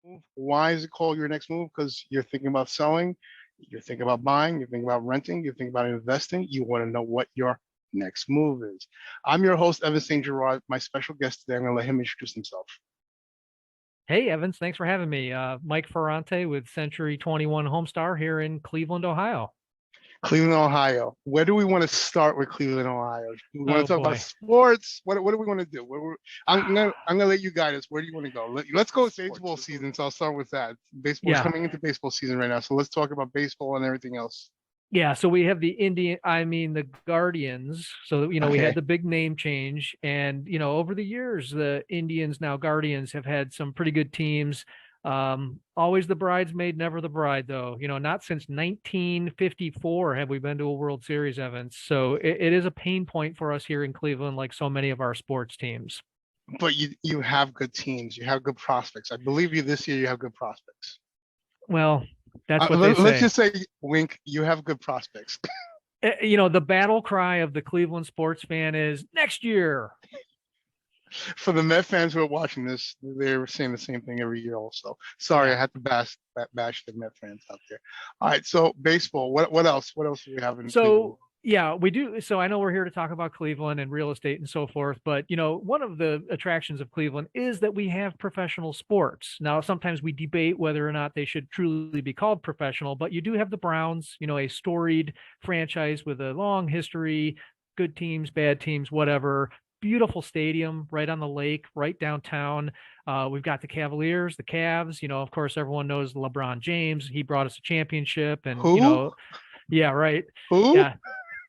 move. Why is it called your next move? Because you're thinking about selling, you're thinking about buying, you're thinking about renting, you're thinking about investing. You want to know what your next move is. I'm your host, Evan Saint-Gerard. My special guest today, I'm going to let him introduce himself. Hey, Evans, thanks for having me. Mike Ferrante with Century 21 Homestar here in Cleveland, Ohio. Cleveland, Ohio. Where do we want to start with Cleveland, Ohio? Do we want Oh to talk about boy. sports? What do we want to do? I'm gonna let you guide us. Where do you want to go? Let's go with baseball season. So I'll start with that. Baseball's Yeah. coming into baseball season right now. So let's talk about baseball and everything else. Yeah. So we have the Guardians. So, we had Okay. the big name change. And, over the years, the Indians, now Guardians, have had some pretty good teams. Always the bridesmaid, never the bride, though. Not since 1954 have we been to a World Series, Evans. So it is a pain point for us here in Cleveland, like so many of our sports teams. But you have good teams. You have good prospects. I believe you this year. You have good prospects. Well, that's what they Let's say. just say, Wink, you have good prospects. The battle cry of the Cleveland sports fan is next year. For the Met fans who are watching this, they're saying the same thing every year. Also, sorry, I Yeah. had to bash the Met fans out there. All right, so baseball. What else? What else do we have in Cleveland? So yeah, we do. So I know we're here to talk about Cleveland and real estate and so forth, but one of the attractions of Cleveland is that we have professional sports. Now, sometimes we debate whether or not they should truly be called professional, but you do have the Browns, a storied franchise with a long history, good teams, bad teams, whatever. Beautiful stadium right on the lake, right downtown. We've got the Cavaliers, the Cavs. Of course, everyone knows LeBron James. He brought us a championship, and Who? yeah, right. Who? Yeah,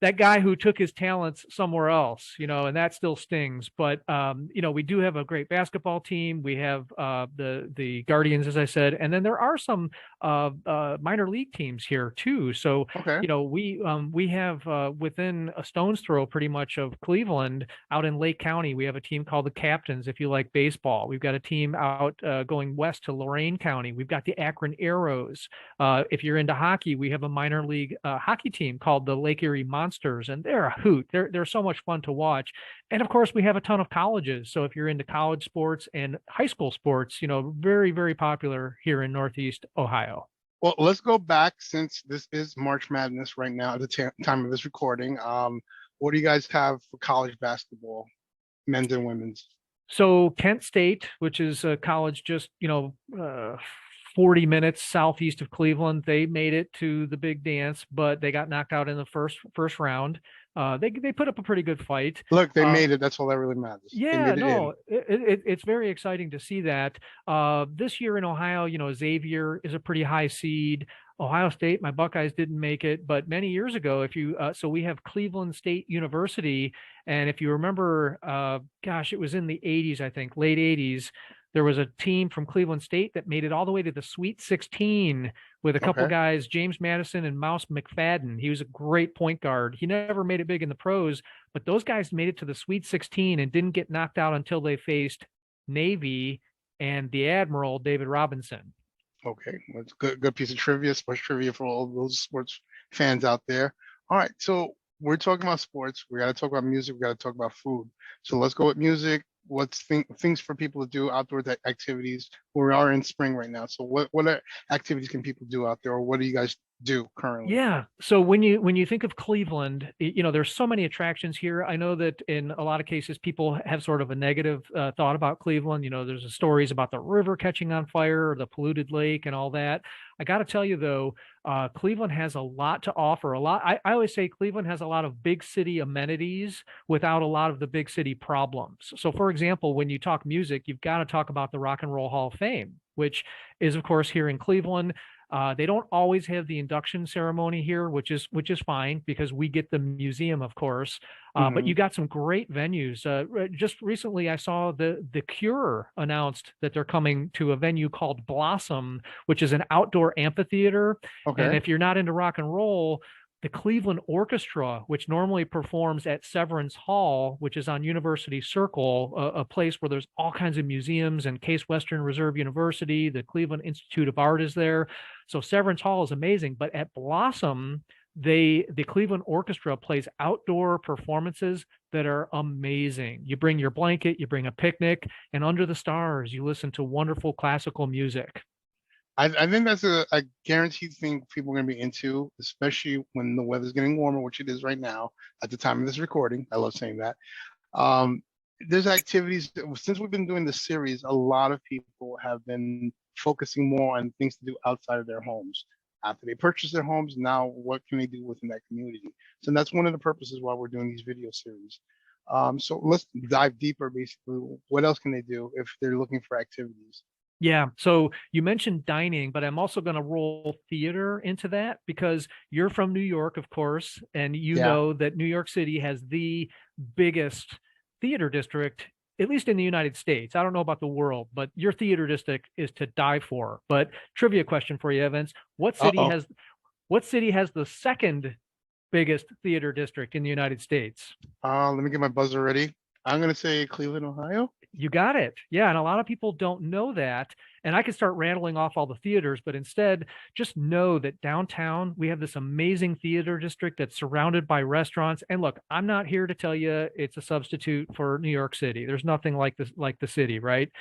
that guy who took his talents somewhere else, and that still stings. But we do have a great basketball team. We have the Guardians, as I said, and then there are some minor league teams here too. So Okay. we have within a stone's throw, pretty much, of Cleveland, out in Lake County. We have a team called the Captains. If you like baseball, we've got a team out going west to Lorain County. We've got the Akron Arrows. If you're into hockey, we have a minor league hockey team called the Lake Erie Monsters, and they're a hoot. They're so much fun to watch. And of course, we have a ton of colleges. So if you're into college sports and high school sports, very, very popular here in Northeast Ohio. Well, let's go back since this is March Madness right now at the time of this recording. What do you guys have for college basketball, men's and women's? So Kent State, which is a college just 40 minutes southeast of Cleveland, they made it to the big dance, but they got knocked out in the first round. They put up a pretty good fight. Look, they Uh, made it. That's all that really matters. They yeah, made it in. no, it's very exciting to see that. This year in Ohio, Xavier is a pretty high seed. Ohio State, my Buckeyes didn't make it, but many years ago, if you so we have Cleveland State University, and if you remember, gosh, it was in the 80s, I think, late 80s. There was a team from Cleveland State that made it all the way to the Sweet 16 with a couple Okay. guys, James Madison and Mouse McFadden. He was a great point guard. He never made it big in the pros, but those guys made it to the Sweet 16 and didn't get knocked out until they faced Navy and the Admiral, David Robinson. Okay, well, it's good piece of trivia, sports trivia for all those sports fans out there. All right, so we're talking about sports. We got to talk about music. We got to talk about food. So let's go with music. What's things for people to do, outdoor activities? We are in spring right now. So what activities can people do out there, or what do you guys do currently? Yeah. So when you think of Cleveland, there's so many attractions here. I know that in a lot of cases, people have sort of a negative thought about Cleveland. There's the stories about the river catching on fire or the polluted lake and all that. I got to tell you though, Cleveland has a lot to offer. I always say Cleveland has a lot of big city amenities without a lot of the big city problems. So, for example, when you talk music, you've got to talk about the Rock and Roll Hall of Fame, which is, of course, here in Cleveland. They don't always have the induction ceremony here, which is fine because we get the museum, of course. But you Hmm. got some great venues. Just recently, I saw the Cure announced that they're coming to a venue called Blossom, which is an outdoor amphitheater. And Okay. if you're not into rock and roll, the Cleveland Orchestra, which normally performs at Severance Hall, which is on University Circle, a place where there's all kinds of museums, and Case Western Reserve University, the Cleveland Institute of Art is there. So Severance Hall is amazing. But at Blossom, The Cleveland Orchestra plays outdoor performances that are amazing. You bring your blanket, you bring a picnic, and under the stars, you listen to wonderful classical music. I think that's a guaranteed thing people are going to be into, especially when the weather's getting warmer, which it is right now at the time of this recording. I love saying that. Um, there's activities since we've been doing this series, a lot of people have been focusing more on things to do outside of their homes. After they purchase their homes, now what can they do within that community? So that's one of the purposes why we're doing these video series. So let's dive deeper. Basically, what else can they do if they're looking for activities? Yeah. So you mentioned dining, but I'm also going to roll theater into that because you're from New York, of course, and you Yeah. know that New York City has the biggest theater district, at least in the United States. I don't know about the world, but your theater district is to die for. But trivia question for you, Evans. Uh-oh. What city has the second biggest theater district in the United States? Let me get my buzzer ready. I'm gonna say Cleveland, Ohio. You got it. Yeah. And a lot of people don't know that. And I could start rattling off all the theaters, but instead, just know that downtown, we have this amazing theater district that's surrounded by restaurants. And look, I'm not here to tell you it's a substitute for New York City. There's nothing like this, like the city, right?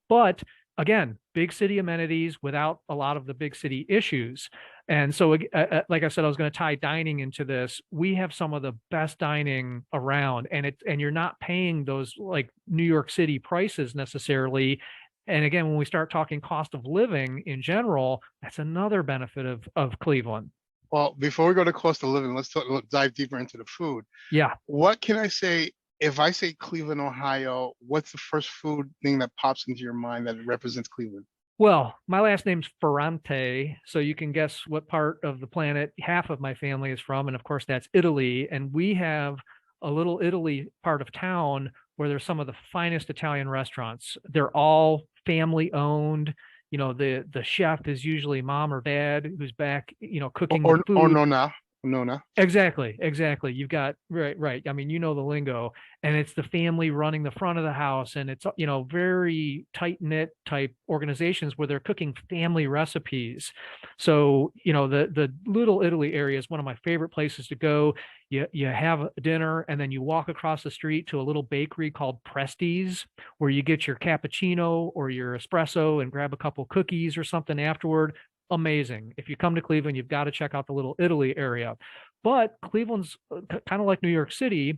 But again, big city amenities without a lot of the big city issues. And so, like I said, I was going to tie dining into this. We have some of the best dining around, and you're not paying those like New York City prices necessarily. And again, when we start talking cost of living in general, that's another benefit of Cleveland. Well, before we go to cost of living, let's dive deeper into the food. Yeah. What can I say? If I say Cleveland, Ohio, what's the first food thing that pops into your mind that represents Cleveland? Well, my last name's Ferrante, so you can guess what part of the planet half of my family is from, and of course that's Italy. And we have a little Italy part of town where there's some of the finest Italian restaurants. They're all family owned. You know, the chef is usually mom or dad who's back, cooking the Or food. nona, nona. Exactly, exactly. You've got right. I mean, you know the lingo, and it's the family running the front of the house, and it's very tight knit type organizations where they're cooking family recipes. So the Little Italy area is one of my favorite places to go. You have dinner, and then you walk across the street to a little bakery called Presti's, where you get your cappuccino or your espresso and grab a couple cookies or something afterward. Amazing. If you come to Cleveland, you've got to check out the Little Italy area. But Cleveland's kind of like New York City,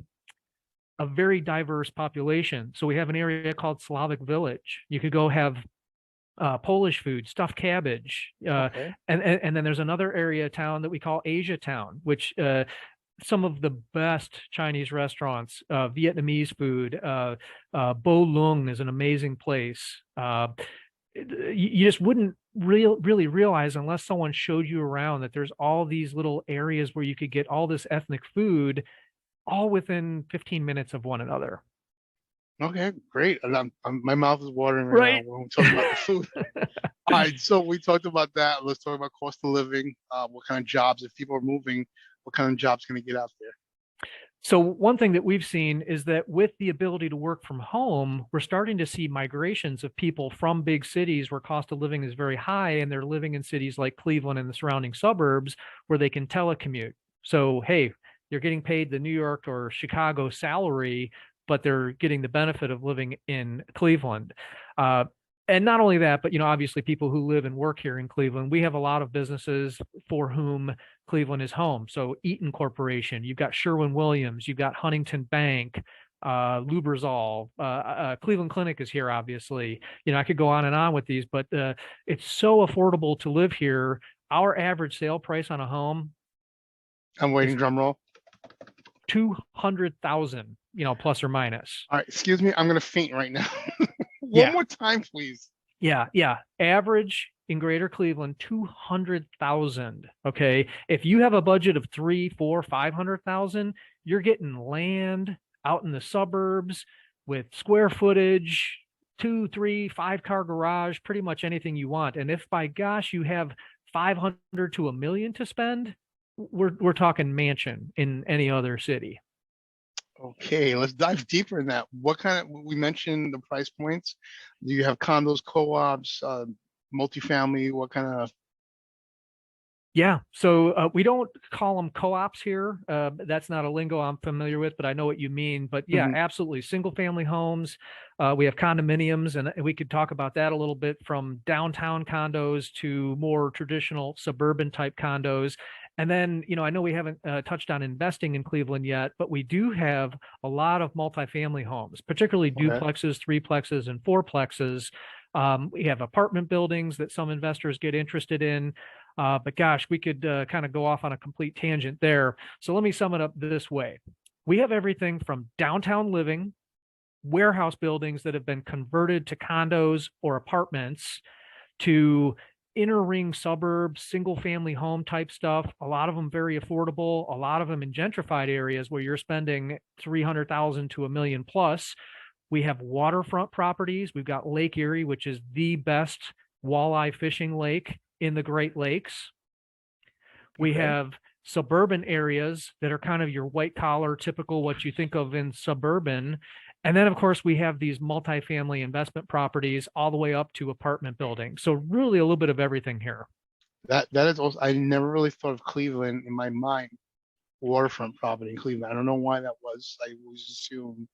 a very diverse population. So we have an area called Slavic Village. You could go have Polish food, stuffed cabbage, Okay. and then there's another area town that we call Asia Town, which some of the best Chinese restaurants, Vietnamese food. Bo Lung is an amazing place. You just wouldn't really realize unless someone showed you around that there's all these little areas where you could get all this ethnic food all within 15 minutes of one another. Okay, great. And my mouth is watering right now Right. when we talk about the food. All right, so we talked about that. Let's talk about cost of living. What kind of jobs, if people are moving, what kind of jobs can they get out there? So one thing that we've seen is that with the ability to work from home, we're starting to see migrations of people from big cities where cost of living is very high, and they're living in cities like Cleveland and the surrounding suburbs where they can telecommute. So, hey, you're getting paid the New York or Chicago salary, but they're getting the benefit of living in Cleveland. And not only that, but obviously people who live and work here in Cleveland, we have a lot of businesses for whom Cleveland is home. So Eaton Corporation, you've got Sherwin-Williams, you've got Huntington Bank, Lubrizol, Cleveland Clinic is here, obviously. I could go on and on with these, but it's so affordable to live here. Our average sale price on a home I'm is waiting, drum roll. 200,000, plus or minus. All right, excuse me, I'm gonna faint right now. One Yeah. more time, please. Yeah. Average in Greater Cleveland, 200,000. Okay. If you have a budget of 3, 4, 500,000, you're getting land out in the suburbs with square footage, 2, 3, 5 car garage, pretty much anything you want. And if by gosh you have 500 to a million to spend, we're talking mansion in any other city. Okay, let's dive deeper in that. What kind of, we mentioned the price points. Do you have condos, co-ops, multifamily? What kind of Yeah. So we don't call them co-ops here. That's not a lingo I'm familiar with, but I know what you mean. But yeah, Hmm. absolutely. Single family homes. We have condominiums, and we could talk about that a little bit, from downtown condos to more traditional suburban type condos. And then, I know we haven't touched on investing in Cleveland yet, but we do have a lot of multifamily homes, particularly Okay. duplexes, threeplexes, and fourplexes. We have apartment buildings that some investors get interested in. But gosh, we could kind of go off on a complete tangent there. So let me sum it up this way. We have everything from downtown living, warehouse buildings that have been converted to condos or apartments, to inner ring suburbs, single family home type stuff. A lot of them very affordable, a lot of them in gentrified areas where you're spending 300,000 to a million plus. We have waterfront properties. We've got Lake Erie, which is the best walleye fishing lake in the Great Lakes. We Okay. have suburban areas that are kind of your white collar, typical what you think of in suburban. And then, of course, we have these multifamily investment properties all the way up to apartment buildings. So, really, a little bit of everything here. That is also, I never really thought of Cleveland in my mind, waterfront property in Cleveland. I don't know why that was. I always assumed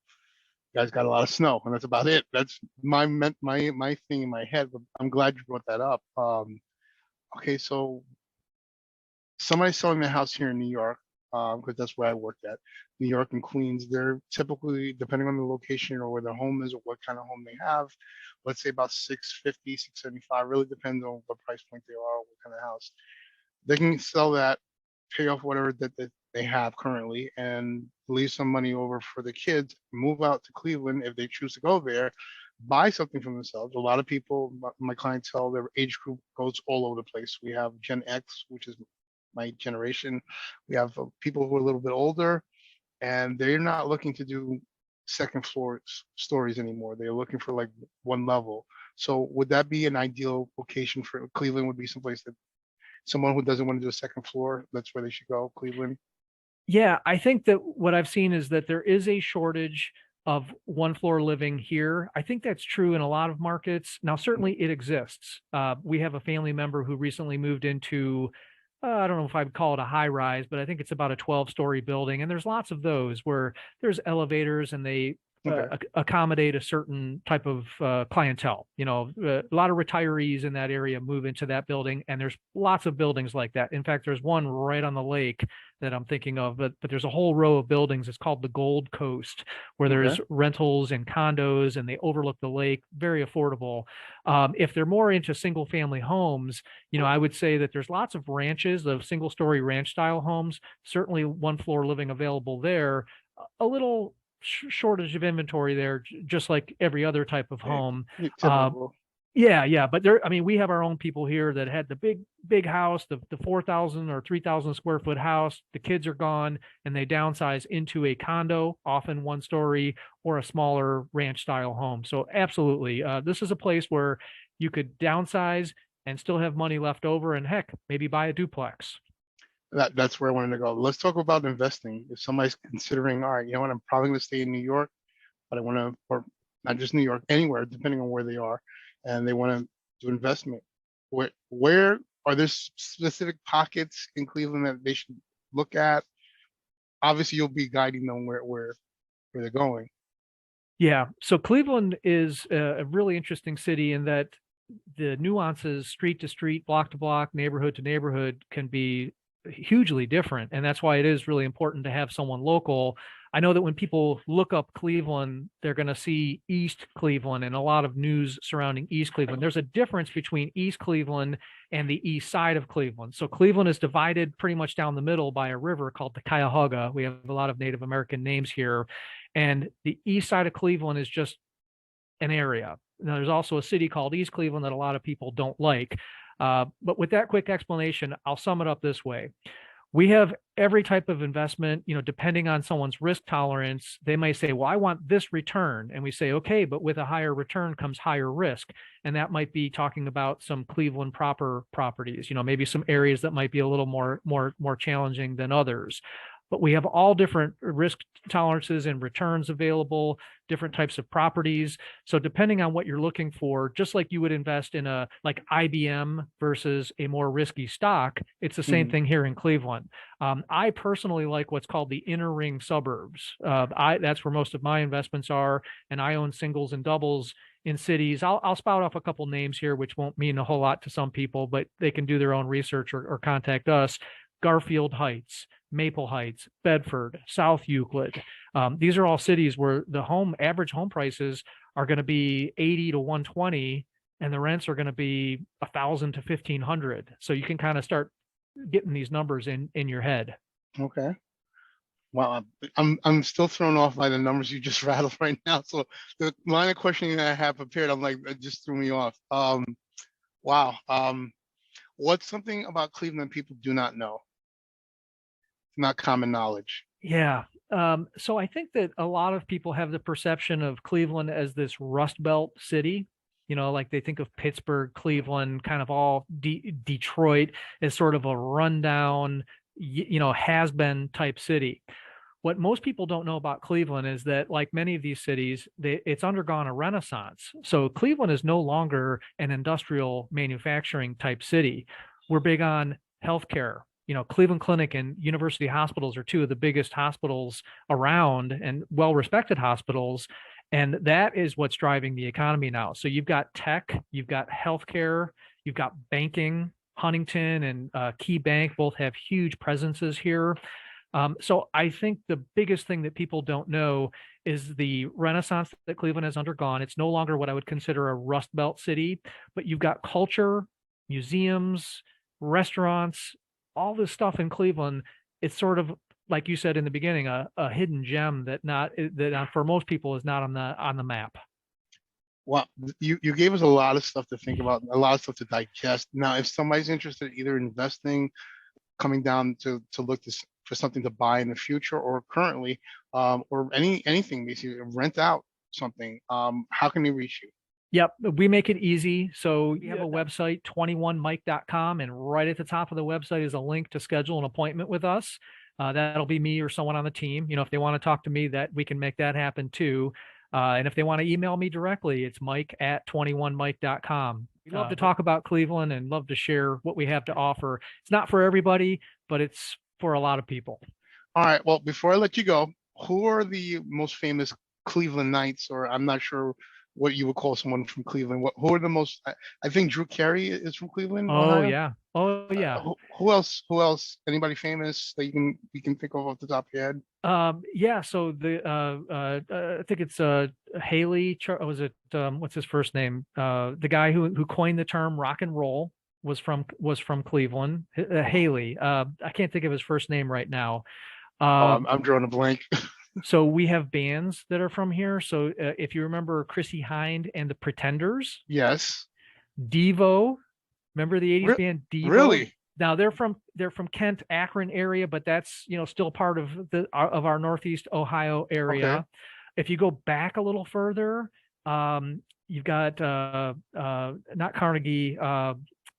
you guys got a lot of snow, and that's about it. That's my thing in my head. But I'm glad you brought that up. Okay, so somebody's selling their house here in New York, because that's where I worked at, New York and Queens. They're typically, depending on the location or where their home is or what kind of home they have, let's say about 650, 675. Really depends on what price point they are, what kind of house. They can sell that, pay off whatever that they have currently, and leave some money over for the kids, move out to Cleveland if they choose to go there, buy something for themselves. A lot of people, my clientele, their age group goes all over the place. We have Gen X, which is my generation. We have people who are a little bit older, and they're not looking to do second floor stories anymore. They're looking for like one level. So would that be an ideal location for Cleveland? Would be someplace that someone who doesn't want to do a second floor, that's where they should go, Cleveland. Yeah, I think that what I've seen is that there is a shortage of one floor living here. I think that's true in a lot of markets. Now, certainly it exists. We have a family member who recently moved into, I don't know if I'd call it a high rise, but I think it's about a 12-story building. And there's lots of those where there's elevators and they Okay. accommodate a certain type of clientele. A lot of retirees in that area move into that building, and there's lots of buildings like that. In fact, there's one right on the lake that I'm thinking of, but there's a whole row of buildings. It's called the Gold Coast, where there's Okay. rentals and condos, and they overlook the lake. Very affordable. If they're more into single family homes, I would say that there's lots of ranches, of single story ranch style homes. Certainly, one floor living available there. A little shortage of inventory there, just like every other type of Yeah, home. Uh, typical. yeah, yeah, but there, I mean, we have our own people here that had the big house, the 4,000 or 3,000 square foot house. The kids are gone, and they downsize into a condo, often one story, or a smaller ranch style home. So, absolutely, this is a place where you could downsize and still have money left over, and heck, maybe buy a duplex. That's where I wanted to go. Let's talk about investing. If somebody's considering, all right, you know what, I'm probably going to stay in New York, but I want to, or not just New York, anywhere, depending on where they are, and they want to do investment. Where are there specific pockets in Cleveland that they should look at? Obviously, you'll be guiding them where they're going. Yeah. So Cleveland is a really interesting city in that the nuances, street to street, block to block, neighborhood to neighborhood, can be hugely different. And that's why it is really important to have someone local. I know that when people look up Cleveland, they're going to see East Cleveland and a lot of news surrounding East Cleveland. There's a difference between East Cleveland and the east side of Cleveland. So Cleveland is divided pretty much down the middle by a river called the Cuyahoga. We have a lot of Native American names here. And the east side of Cleveland is just an area. Now, there's also a city called East Cleveland that a lot of people don't like. But with that quick explanation, I'll sum it up this way. We have every type of investment, depending on someone's risk tolerance. They may say, well, I want this return. And we say, okay, but with a higher return comes higher risk. And that might be talking about some Cleveland proper properties, maybe some areas that might be a little more challenging than others. but we have all different risk tolerances and returns available, different types of properties. So depending on what you're looking for, just like you would invest in a like IBM versus a more risky stock, it's the same thing here in Cleveland. I personally like what's called the inner ring suburbs. That's where most of my investments are, and I own singles and doubles in cities. I'll spout off a couple names here, which won't mean a whole lot to some people, but they can do their own research or contact us. Garfield Heights, Maple Heights, Bedford, South Euclid. These are all cities where the average home prices are going to be 80 to 120, and the rents are going to be 1,000 to 1,500. So you can kind of start getting these numbers in your head. Okay. Wow, I'm still thrown off by the numbers you just rattled right now. So the line of questioning that I have prepared, I'm like, it just threw me off. Wow. What's something about Cleveland people do not know? Not common knowledge. Yeah. So I think that a lot of people have the perception of Cleveland as this Rust Belt city. Like they think of Pittsburgh, Cleveland, kind of all Detroit as sort of a rundown, has been type city. What most people don't know about Cleveland is that, like many of these cities, it's undergone a renaissance. So Cleveland is no longer an industrial manufacturing type city. We're big on healthcare. Cleveland Clinic and University Hospitals are two of the biggest hospitals around and well-respected hospitals. And that is what's driving the economy now. So you've got tech, you've got healthcare, you've got banking. Huntington and Key Bank both have huge presences here. So I think the biggest thing that people don't know is the renaissance that Cleveland has undergone. It's no longer what I would consider a Rust Belt city, but you've got culture, museums, restaurants, all this stuff in Cleveland. It's sort of, like you said in the beginning, a hidden gem that for most people is not on the map. Well, you gave us a lot of stuff to think about, a lot of stuff to digest. Now, if somebody's interested either investing, coming down to look for something to buy in the future or currently, or anything, basically rent out something, how can they reach you? Yep, we make it easy. So we have a website, 21mike.com, and right at the top of the website is a link to schedule an appointment with us. That'll be me or someone on the team. If they want to talk to me, that we can make that happen too. And if they want to email me directly, it's mike@21mike.com. We love to talk about Cleveland and love to share what we have to offer. It's not for everybody, but it's for a lot of people. All right. Well, before I let you go, who are the most famous Cleveland Knights, or I'm not sure what you would call someone from Cleveland? Who are the most? I think Drew Carey is from Cleveland. Oh Ohio. yeah. Oh yeah. Who else? Who else? Anybody famous that you can think of off the top of your head? Yeah. So I think it's Haley. Was it what's his first name? The guy who coined the term rock and roll was from Cleveland. Haley. I can't think of his first name right now. I'm drawing a blank. So we have bands that are from here. So if you remember Chrissy Hind and the Pretenders. Yes. Devo. Remember the 80s band Devo? Really? Now they're from Kent, Akron area, but that's still part of our Northeast Ohio area. Okay. If you go back a little further, you've got not Carnegie,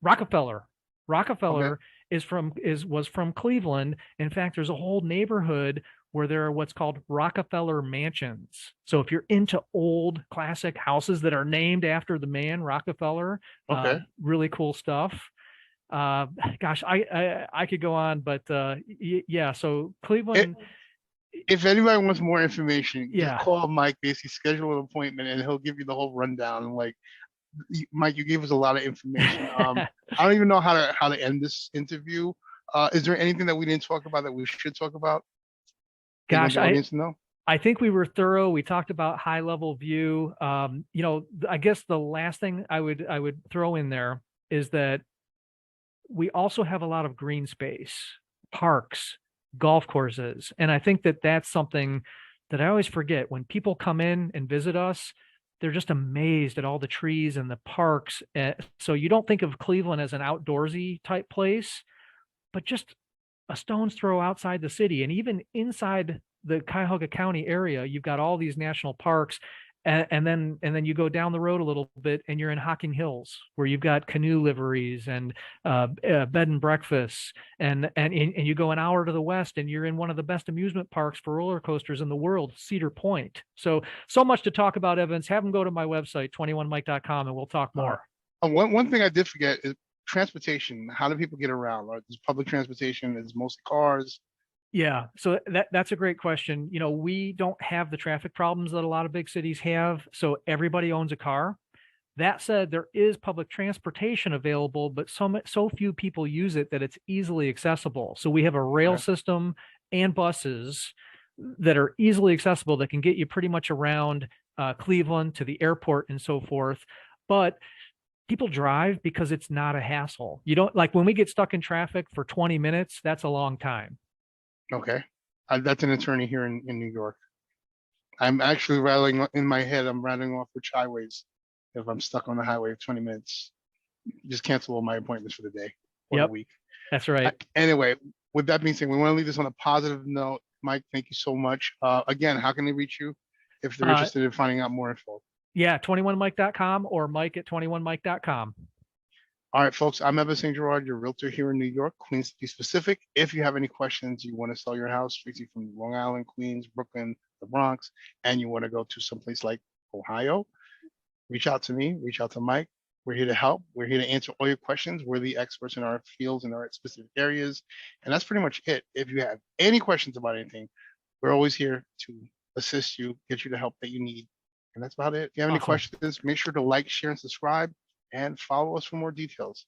Rockefeller. Rockefeller was from Cleveland. In fact, there's a whole neighborhood where there are what's called Rockefeller mansions. So if you're into old classic houses that are named after the man Rockefeller, really cool stuff. Gosh, I could go on, but yeah. So Cleveland. If anybody wants more information, just call Mike. Basically, schedule an appointment, and he'll give you the whole rundown. Like, Mike, you gave us a lot of information. I don't even know how to end this interview. Is there anything that we didn't talk about that we should talk about? Gosh, I think we were thorough. We talked about high level view. I guess the last thing I would throw in there is that we also have a lot of green space, parks, golf courses. And I think that that's something that I always forget. When people come in and visit us, they're just amazed at all the trees and the parks. So you don't think of Cleveland as an outdoorsy type place, but just a stone's throw outside the city. And even inside the Cuyahoga County area, you've got all these national parks. And then you go down the road a little bit and you're in Hocking Hills, where you've got canoe liveries and bed and breakfasts, and you go an hour to the west and you're in one of the best amusement parks for roller coasters in the world, Cedar Point. So much to talk about, Evans. Have them go to my website, 21mike.com, and we'll talk All right. more. One thing I did forget is transportation. How do people get around? Right? There's public transportation. It's mostly cars. Yeah, so that's a great question. We don't have the traffic problems that a lot of big cities have, so everybody owns a car. That said, there is public transportation available, but so few people use it that it's easily accessible. So we have a rail Okay. system and buses that are easily accessible that can get you pretty much around Cleveland to the airport and so forth. But people drive because it's not a hassle. You don't like when we get stuck in traffic for 20 minutes, that's a long time. Okay. That's an attorney here in New York. I'm actually rattling in my head. I'm rattling off which highways. If I'm stuck on the highway for 20 minutes, just cancel all my appointments for the day or the Yep, week. that's right. Anyway, with that being said, we want to leave this on a positive note. Mike, thank you so much. Again, how can they reach you if they're Uh, interested in finding out more info? yeah, 21mike.com or Mike at 21mike.com. All right, folks, I'm Evan Saint-Gerard, your realtor here in New York, Queens to be specific. If you have any questions, you want to sell your house, strictly from Long Island, Queens, Brooklyn, the Bronx, and you want to go to someplace like Ohio, reach out to me, reach out to Mike. We're here to help. We're here to answer all your questions. We're the experts in our fields and our specific areas. And that's pretty much it. If you have any questions about anything, we're always here to assist you, get you the help that you need. And that's about it. If you have any Awesome. questions, make sure to like, share, and subscribe, and follow us for more details.